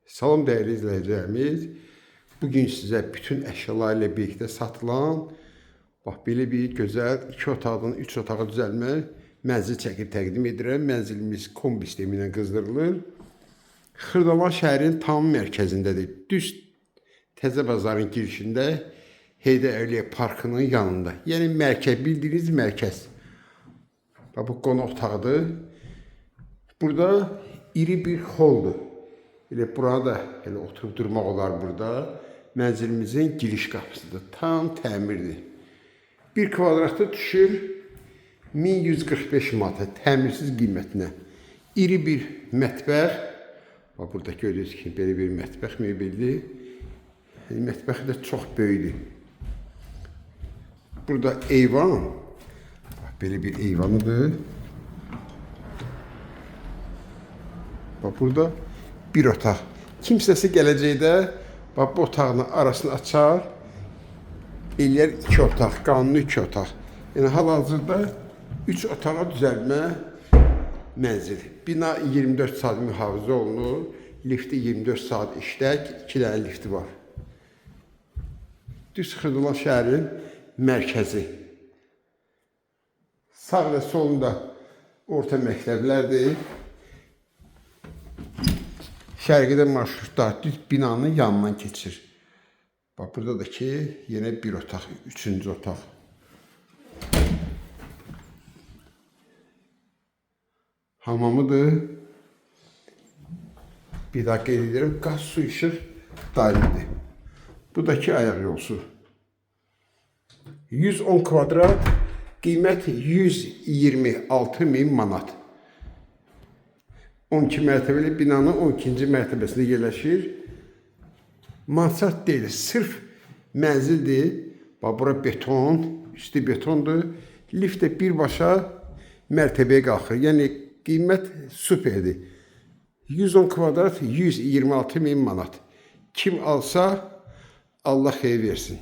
Salam değerli izleyicilerimiz. Bugün size bütün eşyalarla birlikte satılan bak böyle bir güzel 2 otaqdan 3 otağa düzəlmə mənzil çəkib təqdim edirəm. Mənzilimiz kombi sistemi ilə qızdırılır. Xırdalan şəhərin tam mərkəzindədir. Düz Təzə Bazarın girişində Heydər Əliyev Parkının yanında. Yəni mərkəz, bildiğiniz mərkəz. Bax bu qonaq otağıdır. Burada iri bir holdur. Elə burada elə oturub durmaq olar burada. Mənzilimizin giriş qapısıdır. Tam təmirdir. 1 kvadratda düşür 1145 manata təmirsiz qiymətinə. İri bir mətbəx. Bax burada görürsünüz ki, belə bir mətbəx mebelli. Mətbəxi də çox böyükdür. Burada eyvan. Bax belə bir eyvanıdır. Bax burada bir otaq. Kimsəsi gələcəkdə bax bu otağın arasını açar. Eləyər 2 otaq, qanuni 2 otaq. Yəni hal-hazırda 3 otağa düzəlmə mənzil. Bina 24 saat mühafizə olunur. Lifti 24 saat işlək, 2 dənə lifti var. Düz Xırdalan şəhərin mərkəzi. Sağ və solunda orta məktəblərdir. Şərqidə marşrutlar düz binanın yanından keçir. Bax burada da ki, yenə bir otaq, 3-cü otaq. Hamamıdır. Bir daha qeyd edirəm, qaz, su, işıq daimidir. Bu da ki, ayaq yolsu. 110 kvadrat, qiymət 126.000 manat. 12 mərtəbəli binanın 12-ci mərtəbəsində yerləşir. Mansard deyil, sırf mənzildir. Bax, bura beton, üstü betondur. Lift də birbaşa mərtəbəyə qalxır. Yəni, qiymət superdir. 110 kvadrat, 126.000 manat. Kim alsa, Allah xeyir versin.